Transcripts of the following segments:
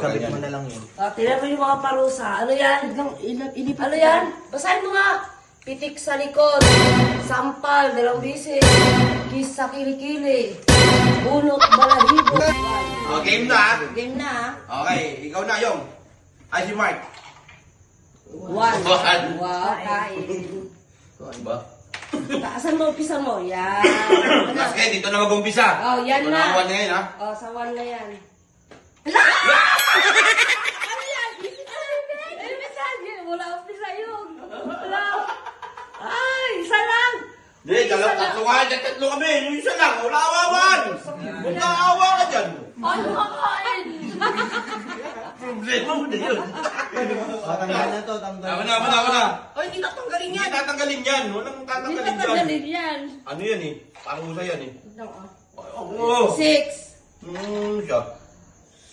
Kabit mo na lang yun. Tingnan mo yung mga parusa. Ano yan? Ano yan? Basahin mo nga. Pitik sa likod. Sampal, 2 bisis. Kiss sa kilikili. Bunot, balahibo. Game na. Game na. Okay, ikaw na yung. Ay, si Mark. 1. One. Wow, kain. Ano ba? Taasan mo, umpisa mo. Yan. Mas kayo, dito na mag-umpisa. Oh, yan na. Wala na ngayon, ha? Oh, sa 1 na yan. Hala! Ano yan? Ano mensahe? Wala umpisa yun. Wala. Ay, isa lang. Hindi, tatlo ka dyan, tatlo kami. Yung isa lang, wala awawan. Wala awa ka dyan. Ano kakain? Problema mo na yun. Tanggal na to, tanggal. Ako na. Ay, hindi tatanggalin Hindi yan. tatanggalin yan. Walang Hindi tatanggalin yan. tatanggalin yan. Ano yan eh? Parusa yan eh. Ito, oh. Oo. 6. Siya.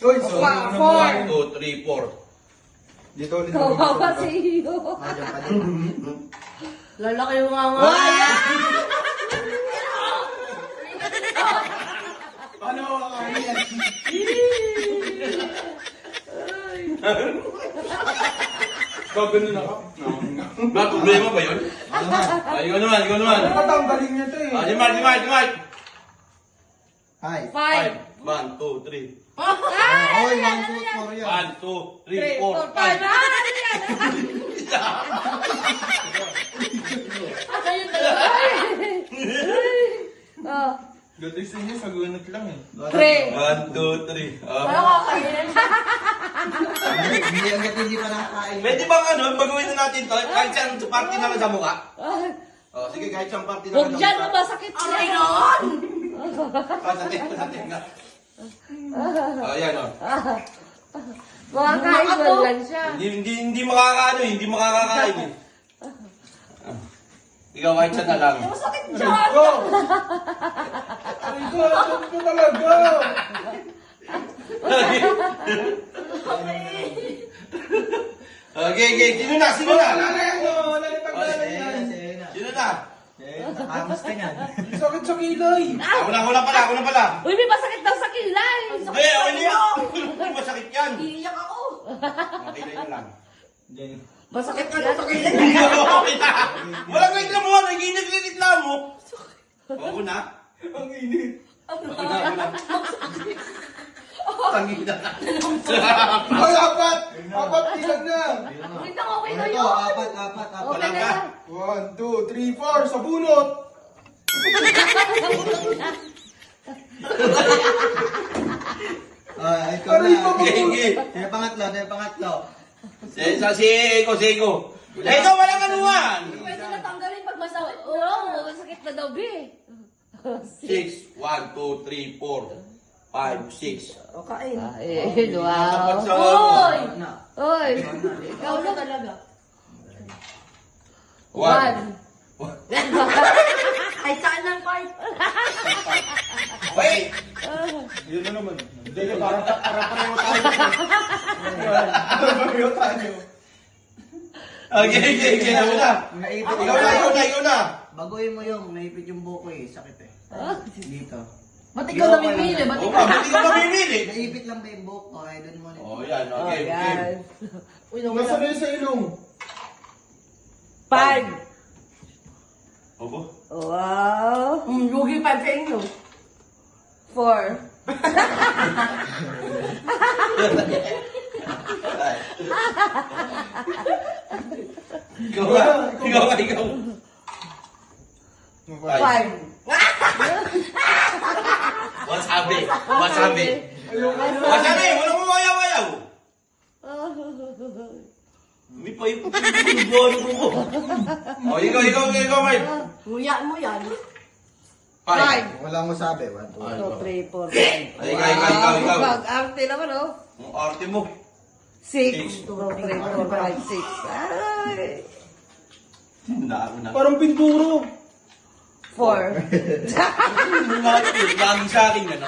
Uy, So, Wow, 1, four. 2, 3, 4. Dito ulit. Kawawa sa iyo. Ah, dyan pa din. Lalaki yung nga nga. Ano? Gagano na ka? Ba, problema ba yun? Ay, ikaw naman. Patanggalin niya to eh. Ah, si Mark. Hi. 5. 1, 2, 3. Oy, 1, 2, 4 yan. 1, 2, 3, 3, 4, 4, 5. 5. Ano yan? Ano yung dalawa? Oh. Gatis niya sa gunot lang eh. 3. 1, 2, 3. Ano kakainin? Hindi agad hindi pa nakakain. Pwede bang ano, baguhin na natin to? Kahit siyang party na lang sa mukha. Oh, sige, kahit siyang party na Huwag lang dyan, sa mukha. masakit siya. Ay, noon! Ah, sa tenga. Oh, yan oh. Makakain mo lang siya. Hindi makakaano eh, hindi makakakain eh. Ikaw kahit siya na lang. Masakit dyan! Rico! Rico, ano ko talaga? Okay. Sino na? Wala ni tanggalan yan. Sino na? Nakamas ka niyan. Sakit sa kilay. Ako na pala. Uy, may masakit daw sa kilay. Hindi, hindi ako. Masakit yan. Iiyak ako. Makilay na lang. Masakit yan. Okay na. Walang reklamo mo. Nag-reklamo mo. Oo na. Ang init. Tangina na. Ay, apat! Apat ilan na? Wait lang, okay na Ito, yun. apat. Okay na. 1, 2, 3, 4 sa bunot. Ikaw Aray ko, na. Sige. Tayo pangatlo. Si Eko. Ikaw walang anuhan. Pwede na tanggalin pag masakit. Oo, masakit na daw, be. 6, 1, 2, 3, 4, 5, 6. O, kain. Dapat sa... Hoy! Na. Hoy! Ikaw na talaga. 1. 1. Ay, saan lang part? Wait! Yun na naman. Hindi, para pareho tayo. Pareho tayo. Okay. Ako na. Naipit. Ikaw na. Baguhin mo yung naipit yung buko eh. Sakit eh. Dito. Ba't ikaw namimili? Ba't Oo ikaw? ba, hindi ka mamimili. Naipit lang ba yung buko? Ay, doon mo na. Oh, yan. Okay. Uy, Nasa na yun sa ilong? 5. Opo. Wow. Lugi pa sa inyo. 4. Ikaw. 5. Wasabi. Walang mawayaw-wayaw. May pa yung buwan ko. Oh, ikaw, Mike. Nguya mo yan. 5. Wala mo sabi. 1, 2, 2, 3, 4, 5. Ikaw. Mag-arte naman, oh. Ang arte mo. 6. 2, 3, 4, 5, 6. Ay. Na. Parang pinturo. 4. Lagi sa akin yan.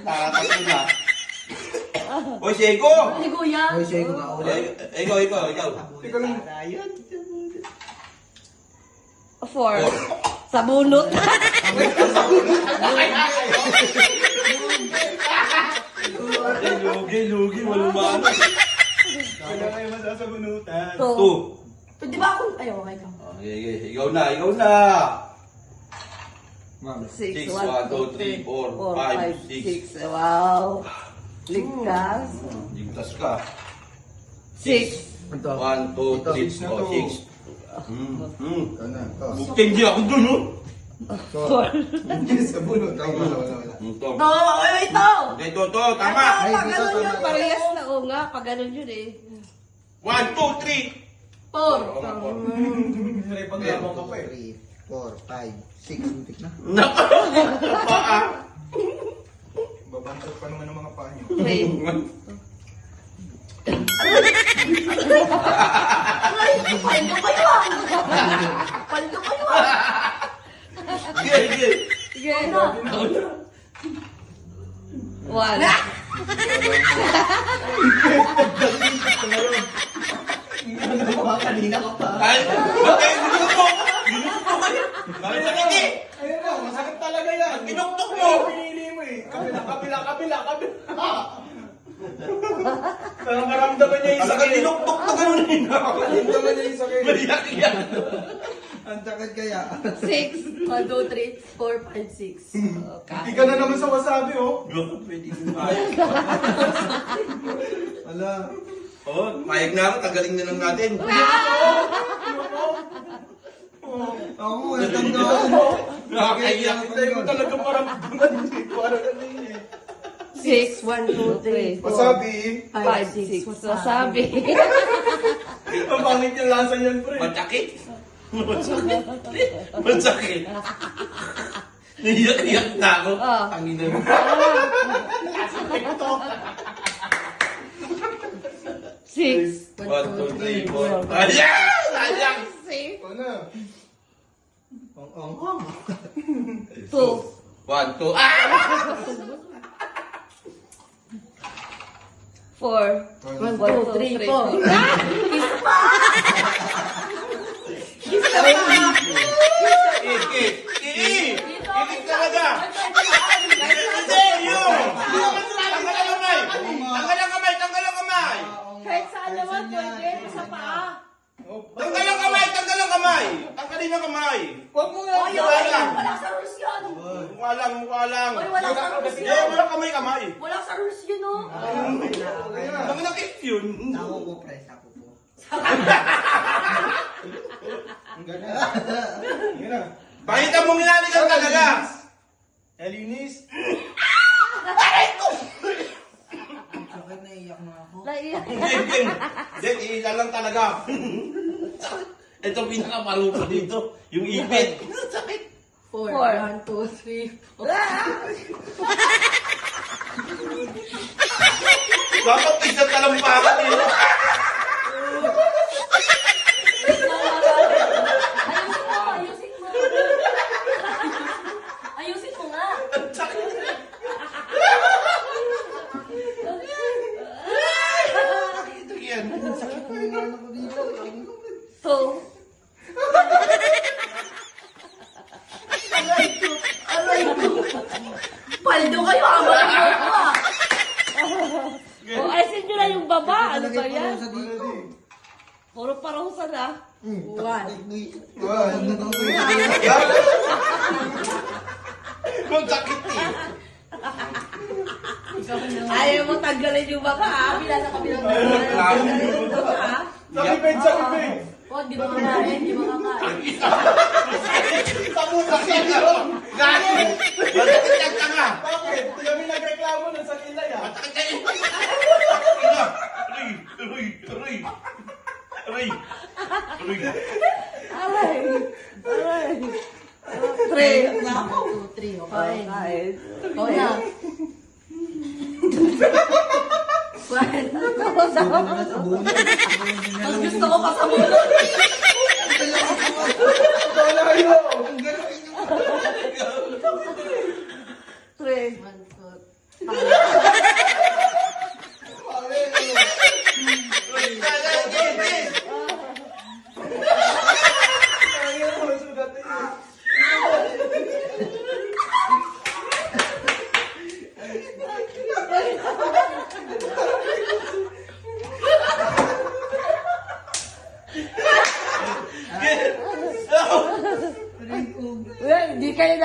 Nakakasal na. Hoy, si Eko! Ni Kuya. Hoy, siya yung maulit. Ikaw. Tika lang. 4. Sa bunot. Lugi, walang mano. Kaya kayo masasabunutan. Two. Pwede ba akong... Ayaw, okay ka. Okay, ikaw na. 6, 1, 2, 3, 4, 5, 6. Wow. Ligtas. Ligtas ka. 6. 1, 2, 3, 4, 6. Ano? Bukti hindi ako dun, oh. 4. Sa bunot. Wala. Ito. No, ito! Ito, tama. Pag ganun yun, parehas na. Oo nga, pag ganun yun eh. 1, 2, 3. 4. May paglabang ka pa eh. 3, 4, 5, 6. Muntik na. Naka. Paa. Babantot pa naman ang mga paa niyo. 3. Paldo kayo ah! Paldo kayo ah! Sige. Sige na. 1. Kanina ka pa. Ay, bakit ginuktok mo? Ginuktok mo. Bakit sakit eh? Ayun na, masakit talaga yan. Ginuktok mo. Pinili mo eh. Kabila. Parang maramdaman niya yung Ang sakit sakit. ginuktok na gano'n eh. Maramdaman niya yung sakit. Mayak-iyak. Ang sakit kaya. 6. 1, 2, 3, 4, 5, 6. Hindi ka na naman sa wasabi oh. Pwede mo. Wala. Oh, mayag na ako. Tanggalin na lang natin. Ako, ang tandaan. Nakakaiyak. Hindi mo talaga maramdaman. Hindi ko ano eh. 6, 1, 2, 3, 4, Wasabi. 5, 6. Wasabi. Ang pangit yung lasa niyan, pre. Masakit. Masakit. Naiyak-iyak na ako. Ang ina mo. 6. 1, 2, 3, 4. Ayan! Ayan! 6. Ano? Ang 2. 1, 2. Ah! 4. 1, 2, 3, 4. Isa pa! Kikit! Kikit! Kikit talaga! Hindi! Yun! Tanggal ang kamay! Tanggal ang kamay! Tanggal ang kamay! Kahit saan naman pwede. Sa paa. Tanggal ang kamay! Tanggal ang kamay! Tanggalin ang kamay! Huwag mo nga. Ay, wala sa rules yun. Mukha lang, mukha lang. Ay, wala sa rules Hindi, yun. wala kamay-kamay. Wala sa rules yun, oh. Ang nakit yun. Ako po, pre. Ako po. Yun na. Pakita mong nilaligan talaga. Elinis. Sakit na iyak na ako. Naiyak. Hindi, ilan lang talaga. Ito pinakapalupa dito. Yung ipit. Sakit. 4. 1, 2, 3, 4. Dapat isang talampakan dito. Ayusin mo. Ayusin mo nga. Ang sakit. Ito yan. Sakit na iyak ako dito. 2. Paldo kayo, ama ko ah. O, ayusin nyo na yung baba. Ano ba yan? Sa dito. Puro parusa na. 1. Ang sakit eh. Ayaw mo tanggalin yung baba ah. Kabila sa kabilang baba. Tanggalin yung baba ah. Sa bibig. O, di ba kakain? Di ba kakain? Pamutak sa iyo. Galit. Masakit ang tanga. Bakit? Hindi kami nagreklamo nun sa kilay ah. Masakit ang ina. Aray. Aray. Aray. Aray. Aray. Aray. 3. 1, 2, 3. Okay. O na. Ang gusto ko pa sa mulo. Kalayo. 3. 1, 2.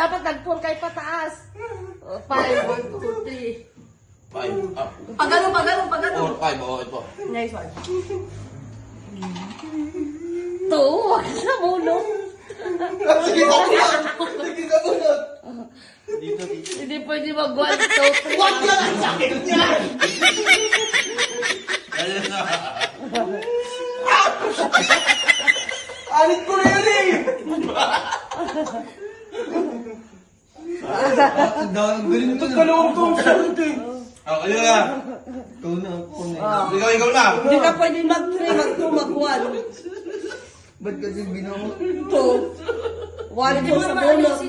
dapat nag-4 kayo pataas. 5, 1, 2, 3. 5, up. Pagano. 4, 5, oh, ito. Nice one. 2, wag na mulong. Sige, kabunot. Hindi pwede mag 1, 2, 3. Wag na ang sakit niya! Ayun na. Alit ko na yun eh! Ang galing mo na. Kalawang to ang sakit eh. Oh, ayun na. Ikaw na, ako na. Ikaw na. Hindi ka pwede mag 3, mag 2, mag 1. Ba't kasi binawa? 2. 1, 2 sa bunot.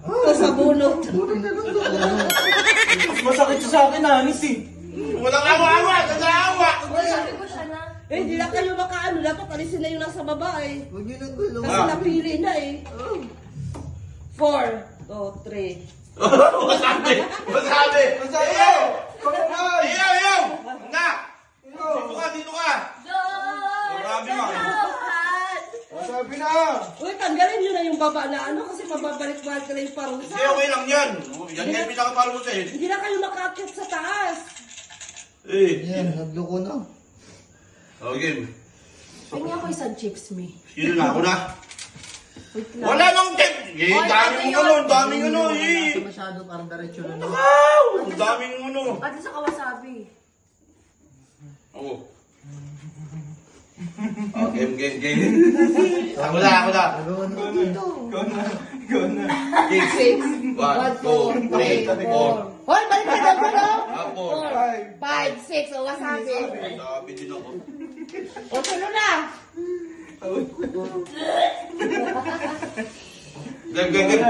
2 sa bunot. Mas masakit siya sa akin, Anis eh. Walang awa-awa. Nag-aawa. Eh, hindi na kayo makaano. Dapat alisin na yung nasa baba eh. Huwag yun ang gulo. Kasi napili na eh. 4, 2, 3. Masabi. Masabi. Ayaw. Kamay! Ayaw. Na. Dito ka. Grabe ka. Sabi na! Uy, tanggalin nyo na yung baba na ano kasi pababalik-balik ka na yung parusa. Hindi, okay lang yan. Yan yung pinakapalusa eh. Hindi na kayo makakit sa taas. Eh. Yan, nagloko na. Okay. Tingnan ko isang chips me. Sino na? Ako na. Wala nang tip. Eh, daming daming eh. Masyado parang diretso na. Wow! Ang daming Pati sa kawasabi. Oo. Oh, game. Ako na. Nagawa na dito. Ikaw na. 6, 1, 2, 3, 4. Hoy, balik ka daw pero. 4. 5, 6, o wasabi. Sabi din ako. O, tulo na. Game.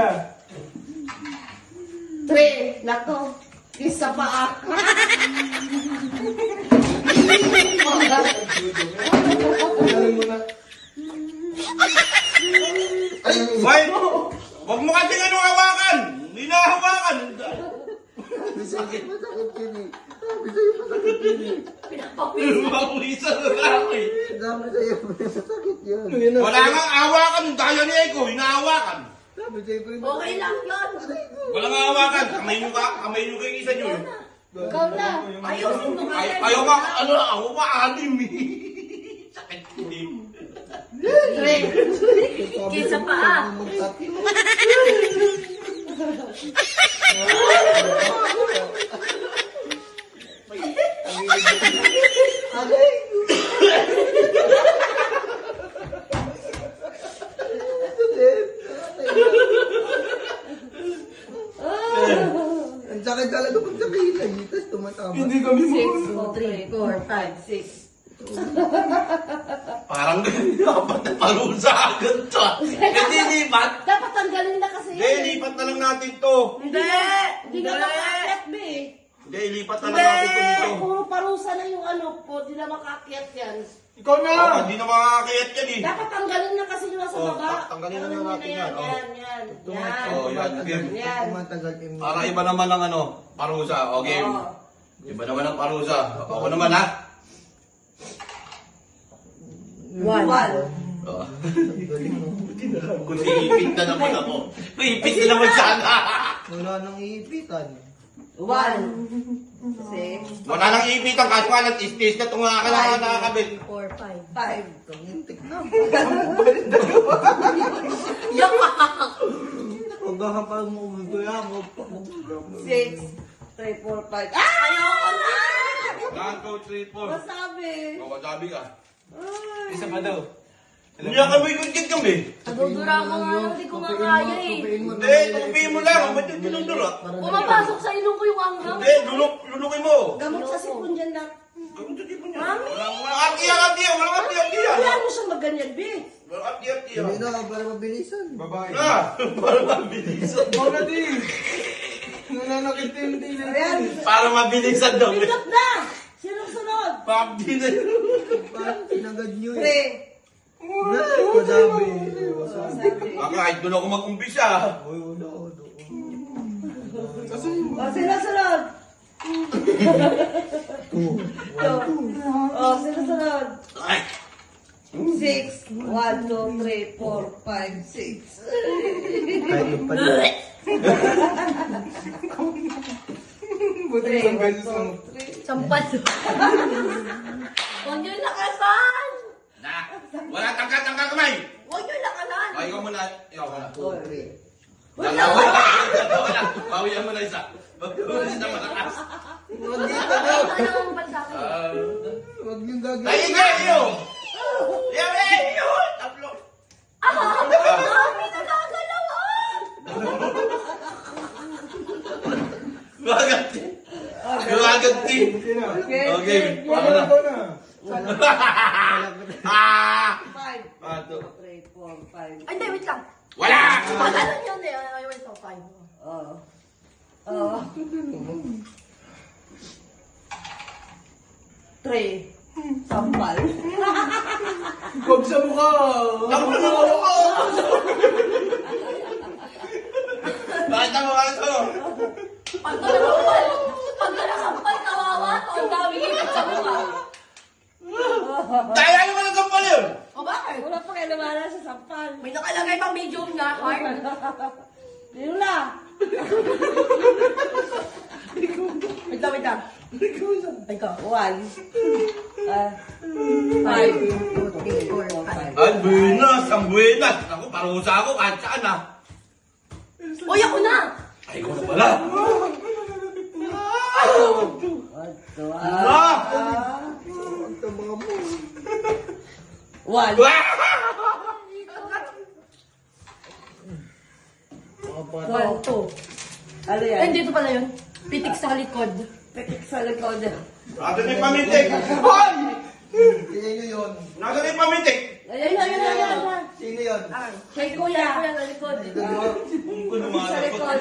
3, nako. Isa pa ako. Galing mo na. Wait! Huwag mo kasi hawakan! Hindi na hawakan! Masakit yun eh. Sabi sa'yo, masakit yun eh. Makulisan na ako eh. Sabi sa'yo, masakit yun. Wala nga hawakan! Daya ni Eko, hinahawakan! Sabi sa'yo, Okay lang yun. Wala nga hawakan! Kamay nyo kayo isa nyo. Ikaw na. Ayusin mo nga yan. Ayaw ka, ako maalim eh. Sakit eh. 3. Kisa pa. Ang sakit talaga pag nakilay. Tapos tumatama. Hindi kami mo. 6, 3, 4, 5, 6. Parang dapat na parusa agad to. Hindi lipat. Dapat tanggalin na kasi Hindi, lipat na lang natin to. Hindi. Hindi na makaakyat, be. Hindi, lipat na lang natin to dito. Puro parusa na yung ano po. Hindi na makaakyat yan. Ikaw na. Oh, hindi na makakakayat yan eh. Dapat tanggalin na kasi yung nasa Oh, baba. tanggalin na natin yan, oh. Yan. Oh, yan, game. Yan. Tumatagal yung... Para iba naman ang parusa. O game. Oo. Iba naman ang parusa. Ako naman ha. 1. Oh. Kung iipit na naman ako. Iipit na naman sana. Wala nang iipitan. 1. 6. Wala nang iipitan kahit pa nag-stage na itong nakakabit. 4, 5. 5. Tangintik na. Yak! Huwag ka pa mo. Kaya mo. 6, 3, 4, 5. Ah! Ayoko na! 1, 2, 3, 4. Masabi. Sabi ka. Isa pa daw. Hindi ka may kundin kami. Nadudura ko nga, hindi ko nga kaya eh. Hindi, tupiin mo lang. Ba't yung tinundura? Pumapasok sa ilong ko yung anghang. Hindi, lulukin mo. Gamot sa sipon dyan lang. Gawin sa tipo niya. Mami! Walang artiya. Walang artiya. Wala mo siyang maganyan, be. Walang artiya. Hindi na, para mabilisan. Babae. Para mabilisan. Wala din. Nananakit yung dila. Ayan. Para mabilisan daw. Pindot na! Sinong sunod? Pabdi na yun. Parang tinagad nyo eh. 3. Madami. Kahit doon ako mag-umpisa. Uy, wala. O, sino sunod? 2. O, sino sunod? Ay! 6. 1, 2, 3, 4, 5, 6. Kayo pa rin. Buti isang beses lang. Sampal. Huwag niyo lakasan! Na! Wala tangka kamay! Huwag niyo lakasan! Ay, ikaw muna. Ikaw muna. Wala! Wala. Bawian mo na isa. Bawian mo na isa malakas. Huwag dito daw. Ano ang bal sa akin? Huwag niyong gagawin. Ay, ikaw! Iyo! Iyo! Taplo! Mami, nagagalawan! Gumaganti! Gumaganti! Okay. Ako na. Ikaw na. Ah! 5, Pato. 3, 4, 5. Ay, hindi, wait lang. Wala! Ano yun eh? Wait lang, 5. Oo. Oo. 3. Sampal. Huwag sa mukha. Taplo na ako! Bakit ang mga ito? Pagka nakampal, kawawa. Ang dami ipit sa mukha. Dahil ayaw mo ng sampal yun! O bakit? Wala pa kayo lumala sa sampal. May nakalagay pang medium na, hard. Yun na. Wait lang. Ikaw, 1. 5. Ay, buenas! Ang buenas! Ako, parusa ako kahit saan ah! Uy, ako na! Ay, ikaw na pala! Ah! Ang tama mo. 1. Wah! 1, 2. Ano yan? Ay, dito pala yun. Pitik sa likod. Pitik sa likod. Nasa na yung pamintik! Hoy! Sino yun? Nasa na yung pamintik! Ayun. Sino yun? Kay kuya. Kuya sa likod. Kung ko naman Sa ako. likod.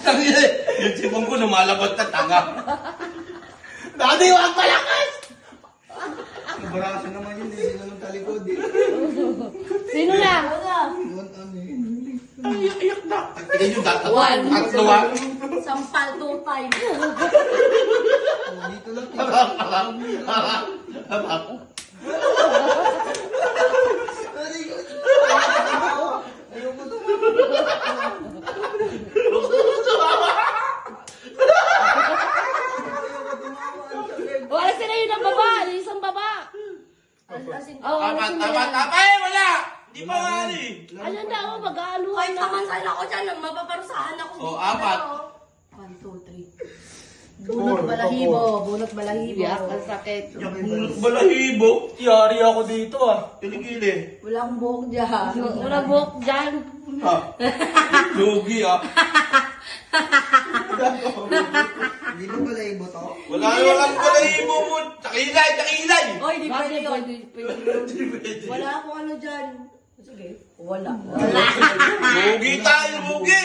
Tangina, yung sipong ko lumalabot na tanga. Dati, wag malakas! Baraso naman yun, hindi naman talikod eh. Sino na? Yun, ano yun? Ay, iyak na. Tingnan yung data. One. Tatlo ah. Sampal 2 times. Oh, dito lang. Ayoko to. Wala sila yun ang baba. Isang baba. Tapa, eh, wala. Di pa nga eh. Ano na ako, mag-aano ay taman ako dyan, mapaparusahan ako. Oh, 4. 1, 2, 3. Bunot balahibo, bunot balahibo. Yak, ang sakit. Yung bunot balahibo. Yari ako dito ah. Kilikili. Walang buhok dyan. Walang buhok dyan. Ha? Lugi ah. Hindi mo pala ibo to? Walang balahibo mo. Takilay. Oy, di pwede yun. Pwede. Wala akong ano dyan. Sige. Wala. Lugi tayo, lugi.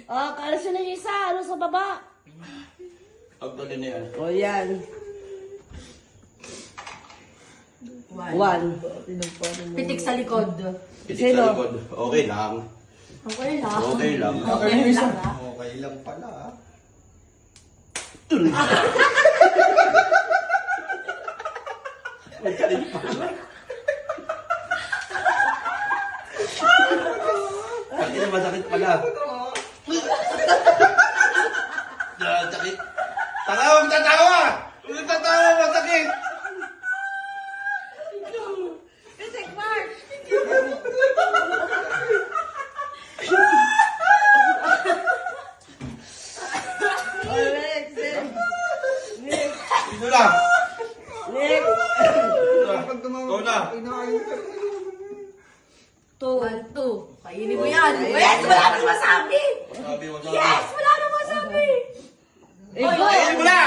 Kala siya na yung isa. Ano sa baba? Ang dali na yan. O yan. 1. Pitik sa likod. Pitik sa likod. Okay lang. Okay lang. Okay lang. Okay lang. Okay lang pala ah. Sakit na masakit pala. Sakit. Tanga, huwag tatawa! Huwag tatawa, masakit! Pitik, Mark! Ito lang! Next! Pag tumawa, Ikaw na. inaayos ka. 2. 2. Kainin mo yan. Yes! Wala nang masabi! Sabi mo Yes! Wala nang masabi! Ikaw! Kainin mo na!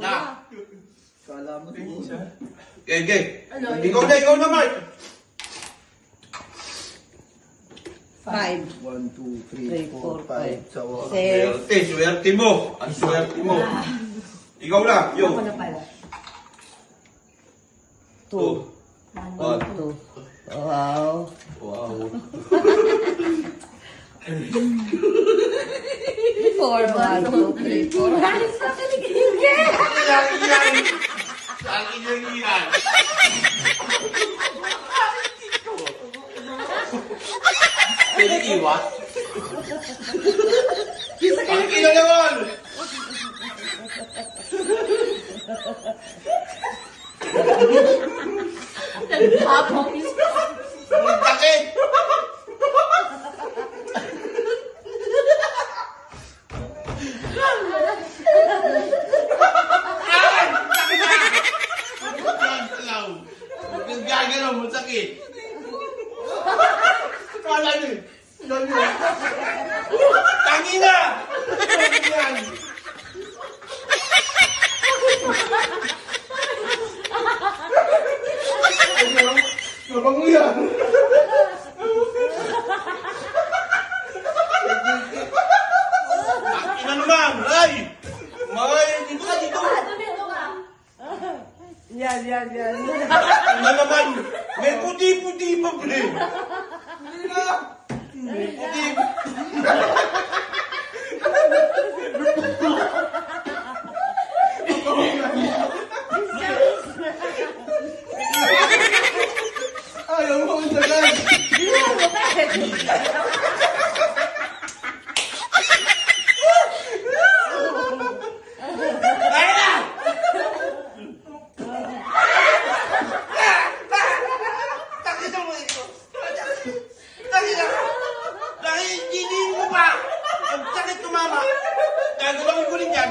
Na! Kala mo siguro. Okay. Ano? Ikaw na, Mark! 5. 1, 2, 3, 4, 5. Sawa. Swerte mo! Ang swerte mo! Ikaw na! Yo! Ako na pala. 2. 1, 2. Wow. Wow. 4, 1, 2, 3, 4. Alis na kilikili. Akin lang yan. Pwede iwas? Akin na naman. Nagpapang Ang sakit. Ay! Sakit na! Gagalaw. Bakit gagalaw mo? Sakit. Kala niyo eh. Tangina! Yan. Nabango yan. Tangina naman! Ay! May, dito ka dito! Yan. Tangina naman! May puti-puti pa pre! May puti! Ayaw mo ang dagan. Ay na! Tangina mo ito! Tangina! Hindi mo pa! Ang sakit tumama! Gagalawin ko rin yan!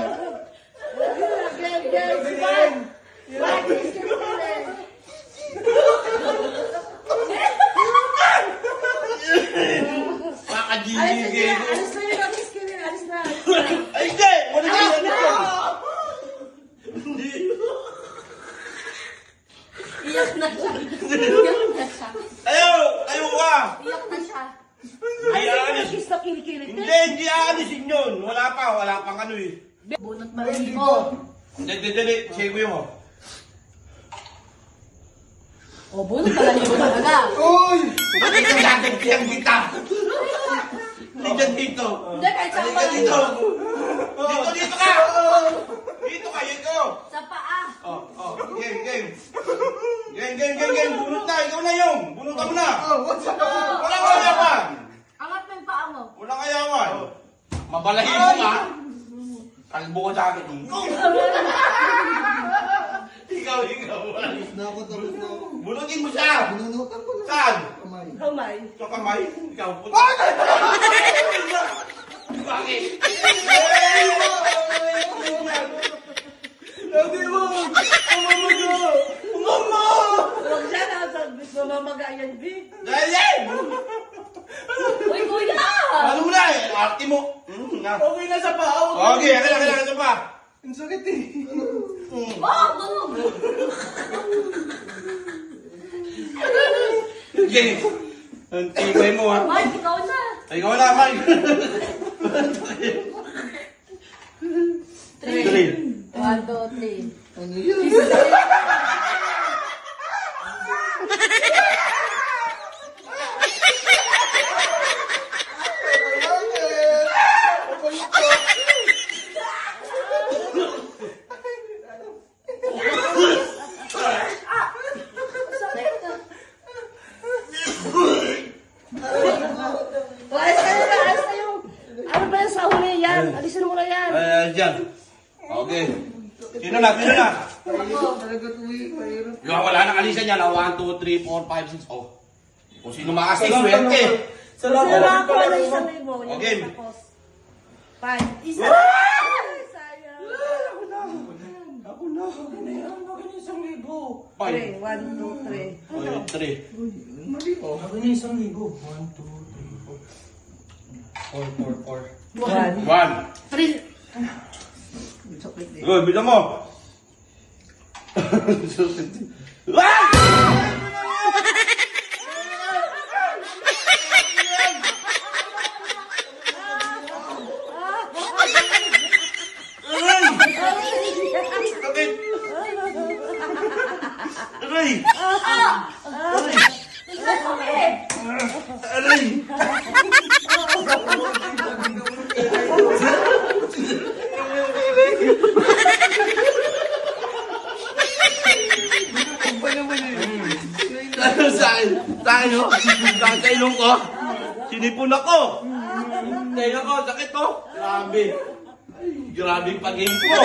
Pakajigigil ko! Alis na. Ay, hindi! Wala na yan ito! Hindi! Iyak na siya. Ayaw! Ayaw ka! Iyak na siya. Hindi aalis! Kiss na kilikili. Hindi aalisin yun! Wala pang ano eh! Bunot malalimot. Hindi, sige ko yung O, bunot malalimot talaga. Uy! Bakit ang gagagyan kita? Hindi dito! Hindi, kahit sa Halika dito! Dito ka! Dito ka, dito! Sa paa. Game! Bunot na! Ikaw na yung! Bunutan mo na! What's up? Walang kayawan! Angat mo yung paa mo. Walang kayawan! Mabalahibo ka! Kalbo ka sa akin eh! Ikaw! Tapos na ako. Bunutin mo siya! Binunutan ko na. Saan? Kamay. Kamay. Sa kamay? Ikaw puto! Bakit? Sabi mo! Mama! Huwag siya na. Mamamaga yan, Vic. Dahil! Uy, kuya! Ano mo na eh? Arte mo! Okay na sa paa. Okay, kailangan pa! Ang sakit eh. Oh, tulog! Okay! Ang tibay mo ha! Mike, ikaw na. Ikaw na, Mike! 3. 1, 2, 3. Ano yun? Alis na yung... Ano ba yan sa huli yan? Alisin mo na yan. Diyan. Okay. Sino na? Talaga tuwi. Mahirap. Yung wala nang alisan niya. 1, 2, 3, 4, 5, 6. Oh. Kung sino makasi, swerte. Wala ko na isang libo. Okay. 5. Isa. Sayang. Ako na. Bakit isang libo? 3. 1, 2, 3. 3. Mali ko. Ako niya 1,000. 1, 2, 3, 4. 1. 1. 3. Ang sakit eh. Good, bilang mo. Ah! Sakit! Aray! Aray! Aray! Sa akin, oh. Sa ilong ko. Sinipon ako. Tayo ko, sakit to. Grabe. Grabe pag-game ko.